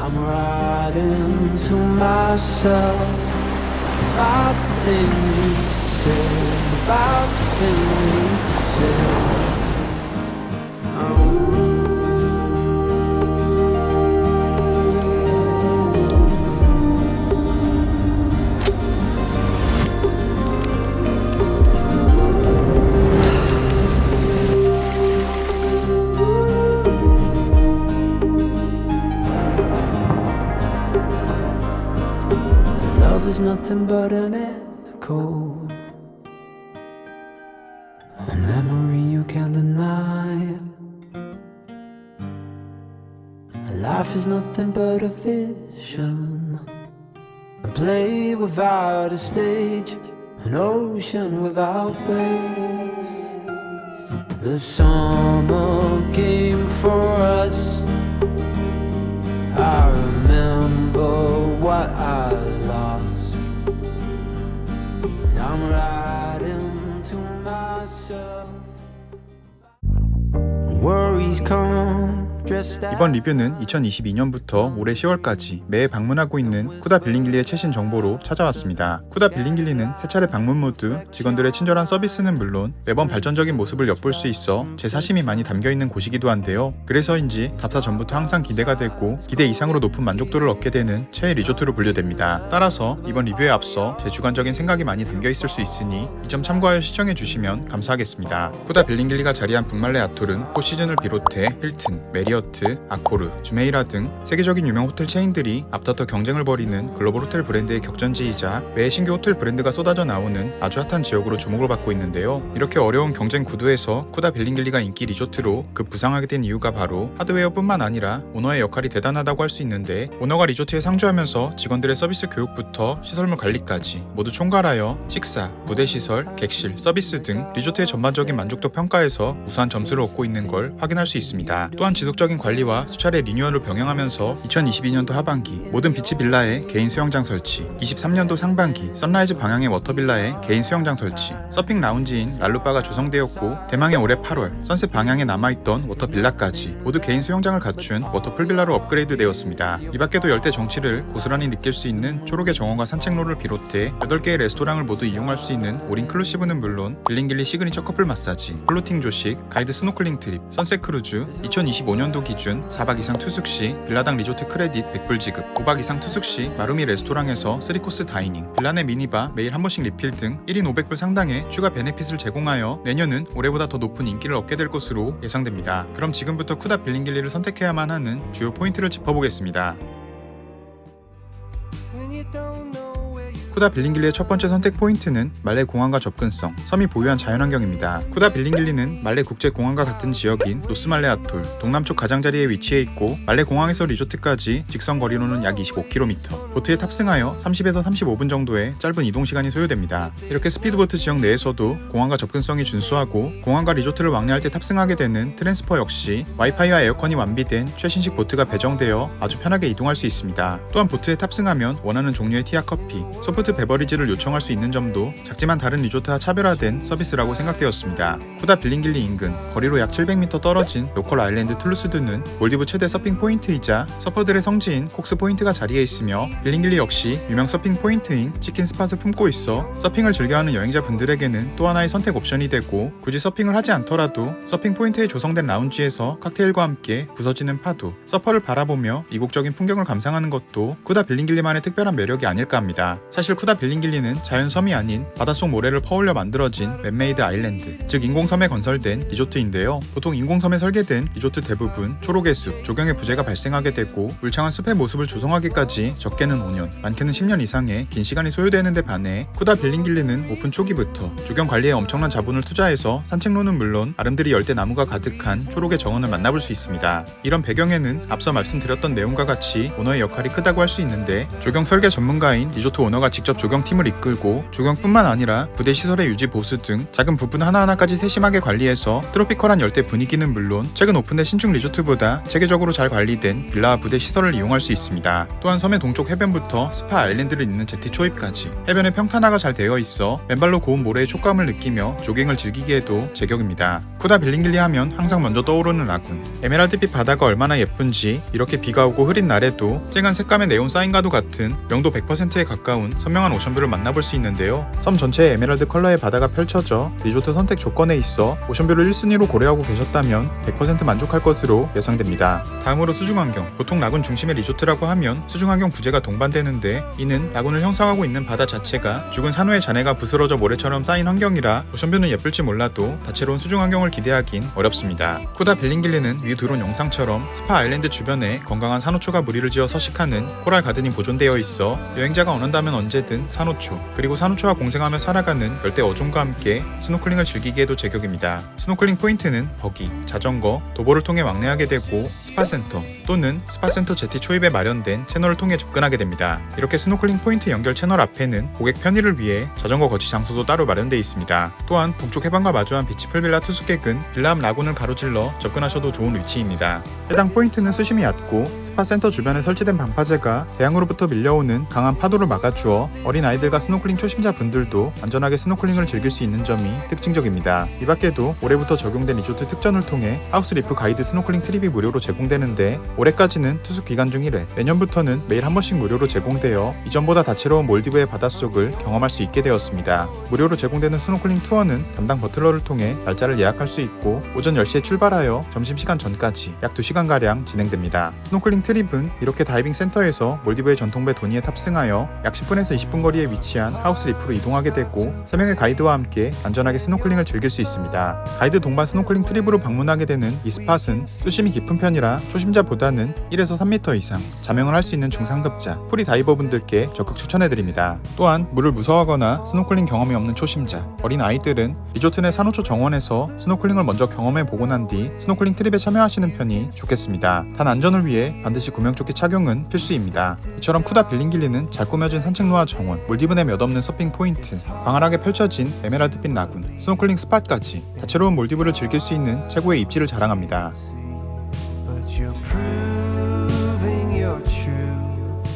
I'm writing to myself about the things you said, about the things you said. Love is nothing but an echo, a memory you can't deny. Life is nothing but a vision, a play without a stage, an ocean without waves. The summer came for us, I remember what I lost. I'm writing to myself. Worries come dressed as 이번 리뷰는 2022년부터 올해 10월까지 매해 방문하고 있는 쿠다 빌링길리의 최신 정보로 찾아왔습니다. 쿠다 빌링길리는 세 차례 방문 모두 직원들의 친절한 서비스는 물론 매번 발전적인 모습을 엿볼 수 있어 제 사심이 많이 담겨있는 곳이기도 한데요. 그래서인지 답사 전부터 항상 기대가 되고 기대 이상으로 높은 만족도를 얻게 되는 최애 리조트로 분류됩니다. 따라서 이번 리뷰에 앞서 제 주관적인 생각이 많이 담겨있을 수 있으니 이 점 참고하여 시청해주시면 감사하겠습니다. 쿠다 빌링길리가 자리한 북말레 아톨은 포시즌을 비롯해 힐튼, 메리어트, 아코르, 주메이라 등 세계적인 유명 호텔 체인들이 앞다퉈 경쟁을 벌이는 글로벌 호텔 브랜드의 격전지이자 매해 신규 호텔 브랜드가 쏟아져 나오는 아주 핫한 지역으로 주목을 받고 있는데요. 이렇게 어려운 경쟁 구도에서 쿠다 빌링길리가 인기 리조트로 급부상하게 된 이유가 바로 하드웨어뿐만 아니라 오너의 역할이 대단하다고 할 수 있는데, 오너가 리조트에 상주하면서 직원들의 서비스 교육부터 시설물 관리까지 모두 총괄하여 식사, 무대 시설, 객실, 서비스 등 리조트의 전반적인 만족도 평가에서 우수한 점수를 얻고 있는 걸 확인할 수 있습니다. 또한 지속적인 관리와 수차례 리뉴얼을 병행하면서 2022년도 하반기 모든 비치 빌라에 개인 수영장 설치, 23년도 상반기 선라이즈 방향의 워터빌라에 개인 수영장 설치, 서핑 라운지인 랄루바가 조성되었고, 대망의 올해 8월 선셋 방향에 남아있던 워터빌라까지 모두 개인 수영장을 갖춘 워터풀 빌라로 업그레이드 되었습니다. 이 밖에도 열대 정취를 고스란히 느낄 수 있는 초록의 정원과 산책로를 비롯해 8개의 레스토랑을 모두 이용할 수 있는 올 인클루시브는 물론 빌링길리 시그니처 커플 마사지, 플로팅 조식, 가이드 스노클링 트립, 선셋 크루즈, 2025년도 기준 4박 이상 투숙 시 빌라당 리조트 크레딧 100불 지급, 5박 이상 투숙 시 마루미 레스토랑에서 3코스 다이닝, 빌라 내 미니바 매일 한 번씩 리필 등 1인 500불 상당의 추가 베네핏을 제공하여 내년은 올해보다 더 높은 인기를 얻게 될 것으로 예상됩니다. 그럼 지금부터 쿠다 빌링길리를 선택해야만 하는 주요 포인트를 짚어보겠습니다. 쿠다 빌링길리의 첫 번째 선택 포인트는 말레 공항과 접근성, 섬이 보유한 자연환경입니다. 쿠다 빌링길리는 말레 국제공항과 같은 지역인 노스말레 아톨 동남쪽 가장자리에 위치해 있고, 말레 공항에서 리조트까지 직선 거리로는 약 25km, 보트에 탑승하여 30에서 35분 정도의 짧은 이동 시간이 소요됩니다. 이렇게 스피드보트 지역 내에서도 공항과 접근성이 준수하고, 공항과 리조트를 왕래할 때 탑승하게 되는 트랜스퍼 역시 와이파이와 에어컨이 완비된 최신식 보트가 배정되어 아주 편하게 이동할 수 있습니다. 또한 보트에 탑승하면 원하는 종류의 티와 커피, 소프트 베버리지를 요청할 수 있는 점도 작지만 다른 리조트와 차별화된 서비스라고 생각되었습니다. 쿠다 빌링길리 인근 거리로 약 700m 떨어진 로컬 아일랜드 툴루스드는 몰디브 최대 서핑 포인트이자 서퍼들의 성지인 콕스 포인트가 자리해 있으며, 빌링길리 역시 유명 서핑 포인트인 치킨 스팟을 품고 있어 서핑을 즐겨하는 여행자분들에게는 또 하나의 선택 옵션이 되고, 굳이 서핑을 하지 않더라도 서핑 포인트에 조성된 라운지에서 칵테일과 함께 부서지는 파도, 서퍼를 바라보며 이국적인 풍경을 감상하는 것도 쿠다 빌링길리만의 특별한 매력이 아닐까 합니다. 사실 쿠다 빌링길리는 자연섬이 아닌 바닷속 모래를 퍼올려 만들어진 맨메이드 아일랜드, 즉 인공섬에 건설된 리조트인데요. 보통 인공섬에 설계된 리조트 대부분 초록의 숲, 조경의 부재가 발생하게 되고, 울창한 숲의 모습을 조성하기까지 적게는 5년, 많게는 10년 이상의 긴 시간이 소요되는데 반해 쿠다 빌링길리는 오픈 초기부터 조경 관리에 엄청난 자본을 투자해서 산책로는 물론 아름드리 열대 나무가 가득한 초록의 정원을 만나볼 수 있습니다. 이런 배경에는 앞서 말씀드렸던 내용과 같이 오너의 역할이 크다고 할 수 있는데, 조경 설계 전문가인 리조트 오너가 직접 조경팀을 이끌고 조경뿐만 아니라 부대 시설의 유지 보수 등 작은 부분 하나하나까지 세심하게 관리해서 트로피컬한 열대 분위기는 물론 최근 오픈된 신축 리조트보다 체계적으로 잘 관리된 빌라와 부대 시설을 이용할 수 있습니다. 또한 섬의 동쪽 해변부터 스파 아일랜드를 잇는 제티 초입까지 해변에 평탄화가 잘 되어 있어 맨발로 고운 모래의 촉감을 느끼며 조깅을 즐기기에도 제격입니다. 쿠다 빌링길리 하면 항상 먼저 떠오르는 라군. 에메랄드빛 바다가 얼마나 예쁜지 이렇게 비가 오고 흐린 날에도 쨍한 색감의 네온 사인과도 같은 명도 100%에 가까운 선명한 오션뷰를 만나볼 수 있는데요. 섬 전체에 에메랄드 컬러의 바다가 펼쳐져 리조트 선택 조건에 있어 오션뷰를 1순위로 고려하고 계셨다면 100% 만족할 것으로 예상됩니다. 다음으로 수중환경. 보통 라군 중심의 리조트라고 하면 수중환경 부재가 동반되는데 이는 라군을 형성하고 있는 바다 자체가 죽은 산호의 잔해가 부스러져 모래처럼 쌓인 환경이라 오션뷰는 예쁠지 몰라도 다채로운 수중환경을 기대하긴 어렵습니다. 쿠다 빌링길리는 위 드론 영상처럼 스파 아일랜드 주변에 건강한 산호초가 무리를 지어 서식하는 코랄 가든이 보존되어 있어 여행자가 원한다면 언제든 산호초 그리고 산호초와 공생하며 살아가는 열대 어종과 함께 스노클링을 즐기기에도 제격입니다. 스노클링 포인트는 버기, 자전거, 도보를 통해 왕래하게 되고 스파센터 또는 스파센터 제티 초입에 마련된 채널을 통해 접근하게 됩니다. 이렇게 스노클링 포인트 연결 채널 앞에는 고객 편의를 위해 자전거 거치 장소도 따로 마련되어 있습니다. 또한 동쪽 해변과 마주한 비치풀빌라 투숙객은 빌라 앞 라군을 가로질러 접근하셔도 좋은 위치입니다. 해당 포인트는 수심이 얕고 스파센터 주변에 설치된 방파제가 대양으로부터 밀려오는 강한 파도를 막아주어 어린 아이들과 스노클링 초심자 분들도 안전하게 스노클링을 즐길 수 있는 점이 특징적입니다. 이 밖에도 올해부터 적용된 리조트 특전을 통해 하우스리프 가이드 스노클링 트립이 무료로 제공되는데 올해까지는 투숙 기간 중 1회, 내년부터는 매일 한 번씩 무료로 제공되어 이전보다 다채로운 몰디브의 바닷속을 경험할 수 있게 되었습니다. 무료로 제공되는 스노클링 투어는 담당 버틀러를 통해 날짜를 예약할 수 있고 오전 10시에 출발하여 점심시간 전까지 약 2시간가량 진행됩니다. 스노클링 트립은 이렇게 다이빙 센터에서 몰디브의 전통배 도니에 탑승하여 약 10분에서 20분 거리에 위치한 하우스리프로 이동하게 되고 3명의 가이드와 함께 안전하게 스노클링을 즐길 수 있습니다. 가이드 동반 스노클링 트립으로 방문하게 되는 이 스팟은 수심이 깊은 편이라 초심자보다는 1에서 3m 이상 자명을 할 수 있는 중상급자, 프리다이버분들께 적극 추천해드립니다. 또한 물을 무서워하거나 스노클링 경험이 없는 초심자, 어린 아이들은 리조트 내 산호초 정원에서 스노클링을 먼저 경험해보고 난 뒤 스노클링 트립에 참여하시는 편이 좋겠습니다. 단 안전을 위해 반드시 구명조끼 착용은 필수입니다. 이처럼 쿠다 빌링길리는 잘 꾸며진 산책로와 정원, 몰디브 내 몇 없는 서핑 포인트, 광활하게 펼쳐진 에메랄드빛 라군, 스노클링 스팟까지 다채로운 몰디브를 즐길 수 있는 최고의 입지를 자랑합니다.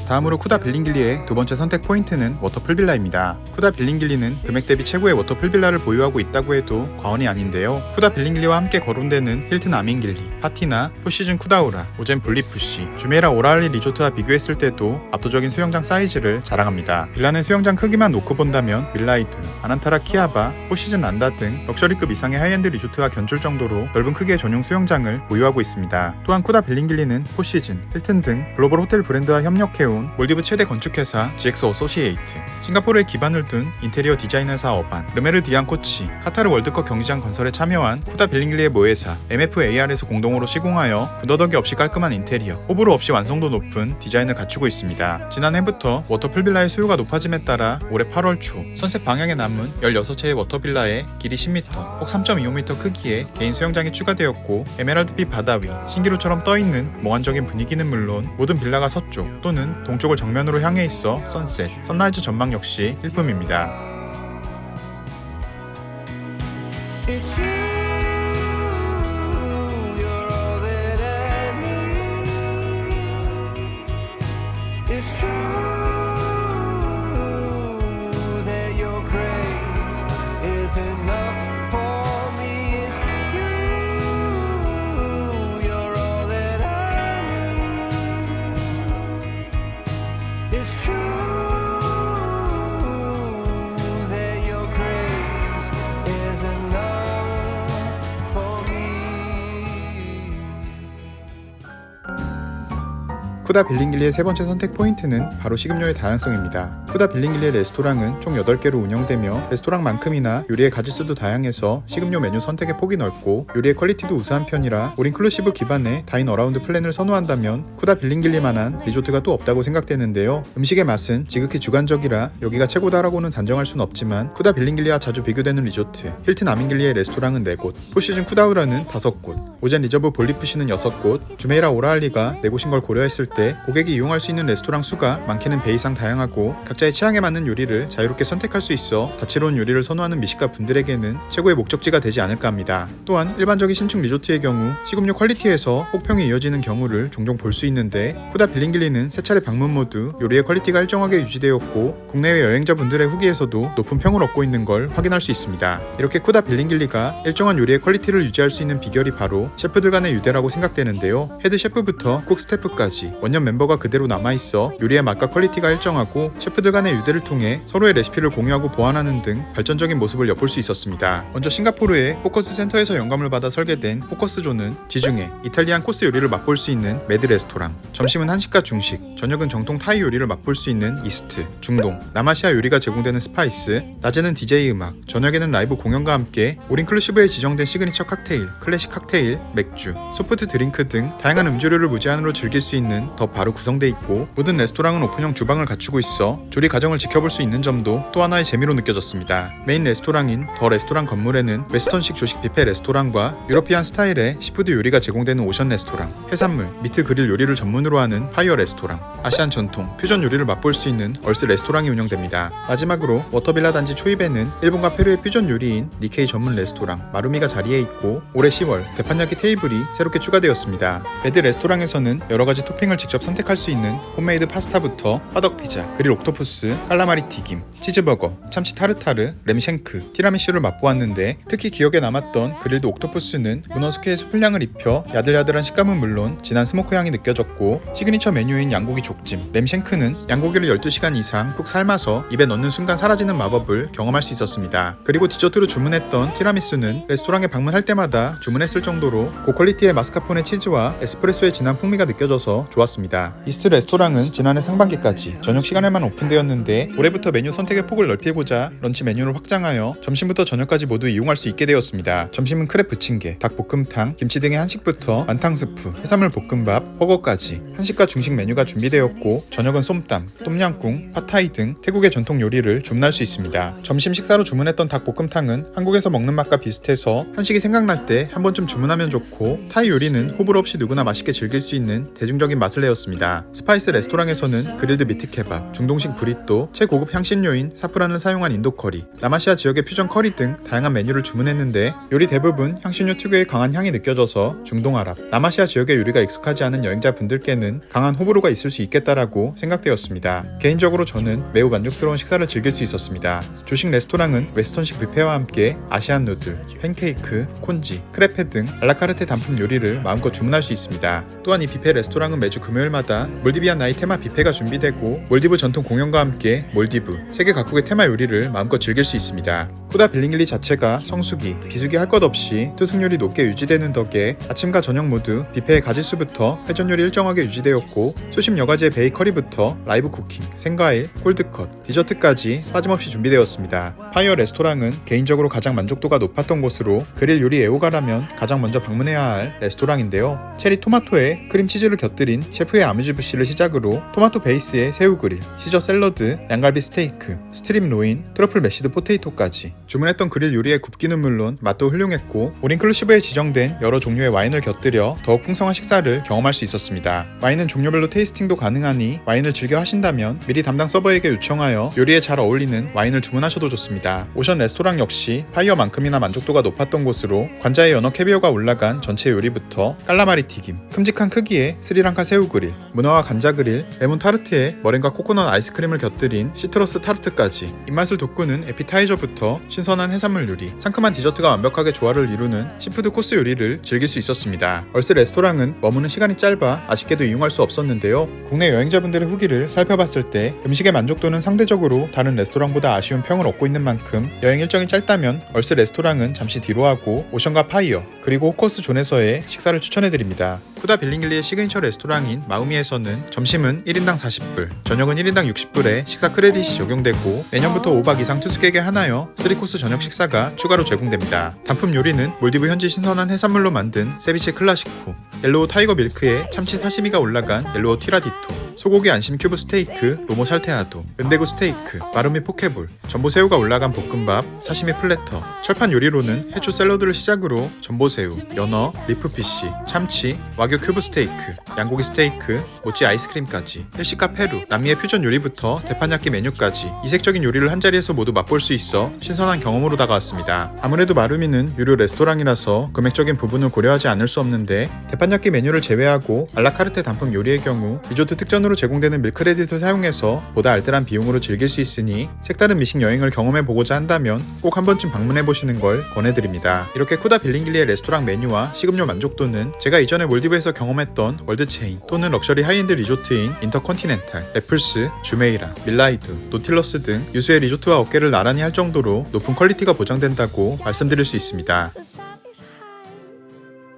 다음으로 쿠다 빌링길리의 두 번째 선택 포인트는 워터풀 빌라입니다. 쿠다 빌링길리는 금액 대비 최고의 워터풀 빌라를 보유하고 있다고 해도 과언이 아닌데요. 쿠다 빌링길리와 함께 거론되는 힐튼 아민길리, 파티나 포시즌 쿠다우라, 오젠 블리푸시, 주메이라 오라알리 리조트와 비교했을 때도 압도적인 수영장 사이즈를 자랑합니다. 빌라는 수영장 크기만 놓고 본다면 밀라이드, 아난타라 키아바, 포시즌 란다 등 럭셔리급 이상의 하이엔드 리조트와 견줄 정도로 넓은 크기의 전용 수영장을 보유하고 있습니다. 또한 쿠다 빌링길리는 포시즌, 힐튼 등 글로벌 호텔 브랜드와 협력해온 몰디브 최대 건축회사 GX 어소시에이트, 싱가포르에 기반을 둔 인테리어 디자인 회사 어반, 르메르 디앙 코치, 카타르 월드컵 경기장 건설에 참여한 쿠다 빌링길리의 모회사 MFAR에서 공동으로 시공하여 군더더기 없이 깔끔한 인테리어, 호불호 없이 완성도 높은 디자인을 갖추고 있습니다. 지난해부터 워터풀 빌라의 수요가 높아짐에 따라 올해 8월 초 선셋 방향에 남은 16채의 워터빌라에 길이 10m, 폭 3.25m 크기의 개인 수영장이 추가되었고 에메랄드빛 바다 위 신기루처럼 떠있는 몽환적인 분위기는 물론 모든 빌라가 서쪽 또는 동쪽을 정면으로 향해 있어 선셋, 선라이즈 전망 역시 일품입니다. It's you, you're all that I need. It's true that your grace is enough for me. It's you, you're all that I need. It's true. 쿠다 빌링길리의 세 번째 선택 포인트는 바로 식음료의 다양성입니다. 쿠다 빌링길리의 레스토랑은 총 8개로 운영되며 레스토랑만큼이나 요리의 가짓수도 다양해서 식음료 메뉴 선택의 폭이 넓고 요리의 퀄리티도 우수한 편이라 올인클루시브 기반의 다인 어라운드 플랜을 선호한다면 쿠다 빌링길리만한 리조트가 또 없다고 생각되는데요. 음식의 맛은 지극히 주관적이라 여기가 최고다라고는 단정할 순 없지만 쿠다 빌링길리와 자주 비교되는 리조트 힐튼 아민길리의 레스토랑은 4곳, 포시즌 쿠다우라는 5곳, 오젠 리저브 볼리푸시는 6곳, 주메이라 오라알리가 4곳인 걸 고려했을 때 고객이 이용할 수 있는 레스토랑 수가 많게는 배 이상 다양하고 각자 각자의 취향에 맞는 요리를 자유롭게 선택할 수 있어 다채로운 요리를 선호하는 미식가 분들에게는 최고의 목적지가 되지 않을까 합니다. 또한 일반적인 신축 리조트의 경우 시급류 퀄리티에서 혹평이 이어지는 경우를 종종 볼 수 있는데 쿠다 빌링길리는 세 차례 방문 모두 요리의 퀄리티가 일정하게 유지되었고 국내외 여행자분들의 후기에서도 높은 평을 얻고 있는 걸 확인할 수 있습니다. 이렇게 쿠다 빌링길리가 일정한 요리의 퀄리티를 유지할 수 있는 비결이 바로 셰프들 간의 유대라고 생각되는데요. 헤드 셰프부터 쿡 스태프까지 원년 멤버가 그대로 남아있어 요리의 맛과 퀄리티가 일정하고 셰프들 간의 유대를 통해 서로의 레시피를 공유하고 보완하는 등 발전적인 모습을 엿볼 수 있었습니다. 먼저 싱가포르의 포커스 센터에서 영감을 받아 설계된 포커스존은 지중해, 이탈리안 코스 요리를 맛볼 수 있는 매드 레스토랑, 점심은 한식과 중식, 저녁은 정통 타이 요리를 맛볼 수 있는 이스트, 중동, 남아시아 요리가 제공되는 스파이스, 낮에는 DJ 음악, 저녁에는 라이브 공연과 함께 올인클루시브에 지정된 시그니처 칵테일, 클래식 칵테일, 맥주, 소프트 드링크 등 다양한 음주류를 무제한으로 즐길 수 있는 더 바로 구성돼 있고 모든 레스토랑은 오픈형 주방을 갖추고 있어 조리 과정을 지켜볼 수 있는 점도 또 하나의 재미로 느껴졌습니다. 메인 레스토랑인 더 레스토랑 건물에는 웨스턴식 조식 뷔페 레스토랑과 유러피안 스타일의 시푸드 요리가 제공되는 오션 레스토랑, 해산물, 미트 그릴 요리를 전문으로 하는 파이어 레스토랑, 아시안 전통, 퓨전 요리를 맛볼 수 있는 얼스 레스토랑이 운영됩니다. 마지막으로 워터빌라 단지 초입에는 일본과 페루의 퓨전 요리인 니케이 전문 레스토랑 마루미가 자리해 있고 올해 10월 대판焼기 테이블이 새롭게 추가되었습니다. 매드 레스토랑에서는 여러가지 토핑을 직접 선택할 수 있는 홈메이드 파스타부터 화덕 피자, 그릴 옥토푸스, 칼라마리 튀김, 치즈버거, 참치 타르타르, 램쉔크, 티라미슈를 맛보았는데 특히 기억에 남았던 그릴드 옥토푸스는 문어 숙회에 수풀향을 입혀 야들야들한 식감은 물론 진한 스모크 향이 느껴졌고 시그니처 메뉴인 양고기 족짐, 램쉔크는 양고기를 12시간 이상 푹 삶아서 입에 넣는 순간 사라지는 마법을 경험할 수 있었습니다. 그리고 디저트로 주문했던 티라미수는 레스토랑에 방문할 때마다 주문했을 정도로 고퀄리티의 마스카포네 치즈와 에스프레소의 진한 풍미가 느껴져서 좋았습니다. 이스트 레스토랑은 지난해 상반기까지 저녁 시간에만 오픈되었는데 올해부터 메뉴 선택의 폭을 넓히고자 런치 메뉴를 확장하여 점심부터 저녁까지 모두 이용할 수 있게 되었습니다. 점심은 크랩 부침개, 닭볶음탕, 김치 등의 한식부터 만탕 스프, 해산물 볶음밥, 허거까지 한식과 중식 메뉴가 준비되었고 저녁은 솜땀, 똠양꿍, 팟타이 등 태국의 전통 요리를 주문할 수 있습니다. 점심 식사로 주문했던 닭볶음탕은 한국에서 먹는 맛과 비슷해서 한식이 생각날 때 한 번쯤 주문하면 좋고 타이 요리는 호불호 없이 누구나 맛있게 즐길 수 있는 대중적인 맛을 내었습니다. 스파이스 레스토랑에서는 그릴드 미트 케밥, 중동식 브리또, 최고급 향신료인 사프란을 사용한 인도 커리, 남아시아 지역의 퓨전 커리 등 다양한 메뉴를 주문했는데 요리 대부분 향신료 특유의 강한 향이 느껴져서 중동 아랍, 남아시아 지역의 요리가 익숙하지 않은 여행자분들께는 강한 호불호가 있을 수 있겠다라고 생각되었습니다. 개인적으로 저는 매우 만족스러운 식사를 즐길 수 있었습니다. 조식 레스토랑은 웨스턴식 뷔페와 함께 아시안 누들, 팬케이크, 콘지, 크레페 등 알라카르테 단품 요리를 마음껏 주문할 수 있습니다. 또한 이 뷔페 레스토랑은 매주 금요일마다 몰디비안 나이 테마 뷔페가 준비되고 몰디브 전통 공연과 함께 몰디브, 세계 각국의 테마 요리를 마음껏 즐길 수 있습니다. 쿠다 빌링길리 자체가 성수기, 비수기 할 것 없이 투숙률이 높게 유지되는 덕에 아침과 저녁 모두 뷔페의 가짓수부터 회전 요리 일정하게 유지되었고 수십 여가지의 베이커리부터 라이브 쿠킹, 생과일, 콜드컷, 디저트까지 빠짐없이 준비되었습니다. 파이어 레스토랑은 개인적으로 가장 만족도가 높았던 곳으로 그릴 요리 애호가라면 가장 먼저 방문해야 할 레스토랑인데요. 체리 토마토에 크림치즈를 곁들인 셰프의 아뮤즈 부시를 시작으로 토마토 베이스의 새우 그릴, 시저 샐러드, 양갈비 스테이크, 스트림 로인, 트러플 매시드 포테이토까지 주문했던 그릴 요리의 굽기는 물론 맛도 훌륭했고 올인클루시브에 지정된 여러 종류의 와인을 곁들여 더욱 풍성한 식사를 경험할 수 있었습니다. 와인은 종류별로 테이스팅도 가능하니 와인을 즐겨 하신다면 미리 담당 서버에게 요청하여 요리에 잘 어울리는 와인을 주문하셔도 좋습니다. 오션 레스토랑 역시 파이어만큼이나 만족도가 높았던 곳으로 관자에 연어 캐비어가 올라간 전체 요리부터 깔라마리 튀김, 큼직한 크기의 스리랑카 새우 그릴, 문어와 간자 그릴, 레몬 타르트에 머랭과 코코넛 아이스크림을 곁들인 시트러스 타르트까지 입맛을 돋구는 에피타이저부터 신선한 해산물 요리, 상큼한 디저트가 완벽하게 조화를 이루는 시푸드 코스 요리를 즐길 수 있었습니다. 얼스 레스토랑은 머무는 시간이 짧아 아쉽게도 이용할 수 없었는데요. 국내 여행자분들의 후기를 살펴봤을 때 음식의 만족도는 상대적으로 다른 레스토랑보다 아쉬운 평을 얻고 있는 만큼 여행 일정이 짧다면 얼스 레스토랑은 잠시 뒤로 하고 오션과 파이어 그리고 호커스 존에서의 식사를 추천해드립니다. 쿠다 빌링길리의 시그니처 레스토랑인 마우미에서는 점심은 1인당 40불, 저녁은 1인당 60불에 식사 크레딧이 적용되고 내년부터 5박 이상 투숙객에 한하여 3코스 저녁 식사가 추가로 제공됩니다. 단품 요리는 몰디브 현지 신선한 해산물로 만든 세비체 클라시코, 옐로우 타이거 밀크에 참치 사시미가 올라간 옐로우 티라디토, 소고기 안심 큐브 스테이크, 로모 살테아도, 은대구 스테이크, 마루미 포케볼, 전보새우가 올라간 볶음밥, 사시미 플래터. 철판 요리로는 해초 샐러드를 시작으로 전보새우, 연어, 리프피쉬, 참치, 와규 큐브 스테이크, 양고기 스테이크, 모찌 아이스크림까지 일식과 페루, 남미의 퓨전 요리부터 대판야끼 메뉴까지 이색적인 요리를 한자리에서 모두 맛볼 수 있어 신선한 경험으로 다가왔습니다. 아무래도 마루미는 유료 레스토랑이라서 금액적인 부분을 고려하지 않을 수 없는데 대판야끼 메뉴를 제외하고 알라카르테 단품 요리의 경우 리조트 특전으로 제공되는 밀크레딧을 사용해서 보다 알뜰한 비용으로 즐길 수 있으니 색다른 미식 여행을 경험해보고자 한다면 꼭 한 번쯤 방문해보시는 걸 권해드립니다. 이렇게 쿠다 빌링길리의 레스토랑 메뉴와 식음료 만족도는 제가 이전에 몰디브에서 경험했던 월드체인 또는 럭셔리 하이엔드 리조트인 인터컨티넨탈, 애플스, 주메이라, 밀라이드, 노틸러스 등 유수의 리조트와 어깨를 나란히 할 정도로 높은 퀄리티가 보장된다고 말씀드릴 수 있습니다.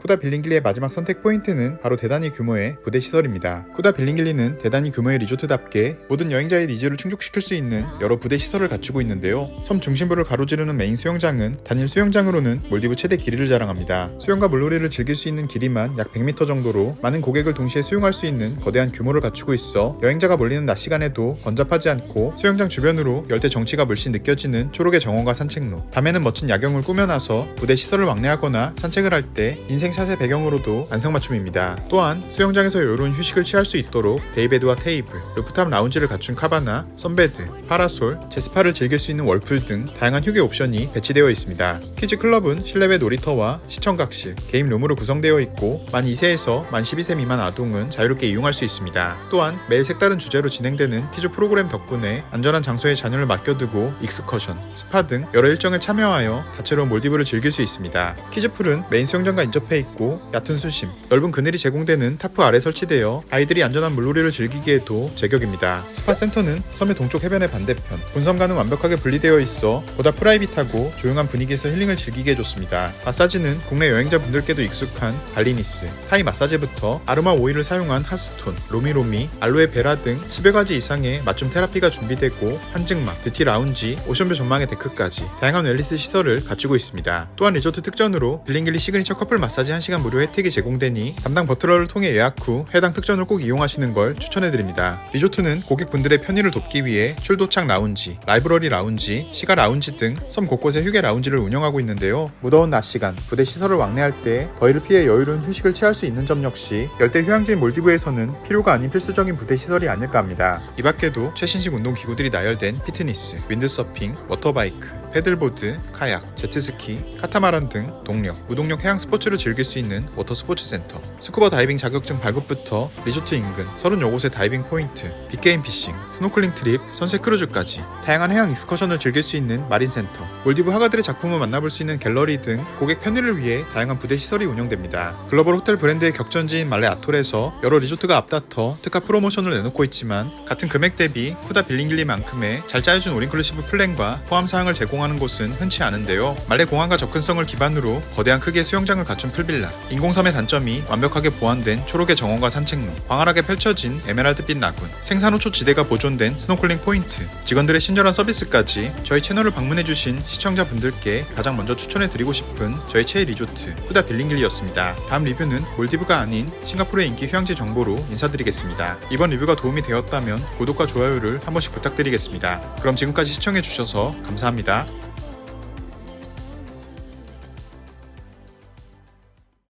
쿠다 빌링길리의 마지막 선택 포인트는 바로 대단히 규모의 부대 시설입니다. 쿠다 빌링길리는 대단히 규모의 리조트답게 모든 여행자의 니즈를 충족시킬 수 있는 여러 부대 시설을 갖추고 있는데요. 섬 중심부를 가로지르는 메인 수영장은 단일 수영장으로는 몰디브 최대 길이를 자랑합니다. 수영과 물놀이를 즐길 수 있는 길이만 약 100m 정도로 많은 고객을 동시에 수용할 수 있는 거대한 규모를 갖추고 있어 여행자가 몰리는 낮 시간에도 번잡하지 않고 수영장 주변으로 열대 정취가 물씬 느껴지는 초록의 정원과 산책로, 밤에는 멋진 야경을 꾸며놔서 부대 시설을 왕래하거나 산책을 할 때 인생샷의 배경으로도 안성맞춤입니다. 또한 수영장에서 여유로운 휴식을 취할 수 있도록 데이베드와 테이블, 루프탑 라운지를 갖춘 카바나, 선베드, 파라솔, 제스파를 즐길 수 있는 월풀 등 다양한 휴게 옵션이 배치되어 있습니다. 키즈 클럽은 실내외 놀이터와 시청각실, 게임 룸으로 구성되어 있고 만 2세에서 만 12세 미만 아동은 자유롭게 이용할 수 있습니다. 또한 매일 색다른 주제로 진행되는 티저 프로그램 덕분에 안전한 장소에 자녀를 맡겨두고 익스커션, 스파 등 여러 일정을 참여하여 다채로운 몰디브를 즐길 수 있습니다. 키즈풀은 메인 수영장과 인접해 있고 얕은 수심, 넓은 그늘이 제공되는 타프 아래 설치되어 아이들이 안전한 물놀이를 즐기기에도 제격입니다. 스파센터는 섬의 동쪽 해변의 반대편, 본섬과는 완벽하게 분리되어 있어 보다 프라이빗하고 조용한 분위기에서 힐링을 즐기게 해줬습니다. 마사지는 국내 여행자분들께도 익숙한 발리니스, 타이 마사지부터 아로마 오일을 사용한 핫스톤, 로미로미, 알로에 베라 등 10여 가지 이상의 맞춤 테라피가 준비되고 한증막, 뷰티 라운지, 오션뷰 전망의 데크까지 다양한 웰니스 시설을 갖추고 있습니다. 또한 리조트 특전으로 빌링길리 시그니처 커플 마사지 1시간 무료 혜택이 제공되니 담당 버틀러를 통해 예약 후 해당 특전을 꼭 이용하시는 걸 추천해드립니다. 리조트는 고객분들의 편의를 돕기 위해 출도착 라운지, 라이브러리 라운지, 시가 라운지 등 섬 곳곳에 휴게 라운지를 운영하고 있는데요. 무더운 낮 시간 부대 시설을 왕래할 때 더위를 피해 여유로운 휴식을 취할 수 있는 점 역시 열대 휴양지인 몰디브에서는 필요가 아닌 필수적인 부대 시설이 아닐까 합니다. 이 밖에도 최신식 운동기구들이 나열된 피트니스, 윈드서핑, 워터바이크, 패들보드, 카약, 제트스키, 카타마란 등 동력, 무동력 해양 스포츠를 즐길 수 있는 워터스포츠 센터, 스쿠버 다이빙 자격증 발급부터 리조트 인근 30여곳의 다이빙 포인트, 빅게임 피싱, 스노클링 트립, 선셋 크루즈까지 다양한 해양 익스커션을 즐길 수 있는 마린센터, 몰디브 화가들의 작품을 만나볼 수 있는 갤러리 등 고객 편의를 위해 다양한 부대 시설이 운영됩니다. 글로벌 호텔 브랜드의 격전지인 말레 아톨에서 여러 리조트가 앞다퉈 특가 프로모션을 내놓고 있지만 같은 금액 대비 쿠다 빌링길리만큼의 잘 짜여진 올인클루시브 플랜과 포함 사항을 제공하는 곳은 흔치 않은데요. 말레 공항과 접근성을 기반으로 거대한 크기의 수영장을 갖춘 풀빌라, 인공섬의 단점이 완벽하게 보완된 초록의 정원과 산책로, 광활하게 펼쳐진 에메랄드빛 라군, 생산호초 지대가 보존된 스노클링 포인트, 직원들의 친절한 서비스까지 저희 채널을 방문해주신 시청자분들께 가장 먼저 추천해드리고 싶은 저희 최애 리조트 쿠다 빌링길리였습니다. 다음 리뷰는 몰디브가 아닌 싱가포르의 인기 휴양지 정보로 인사드리겠습니다. 이번 리뷰가 도움이 되었다면 구독과 좋아요를 한 번씩 부탁드리겠습니다. 그럼 지금까지 시청해주셔서 감사합니다.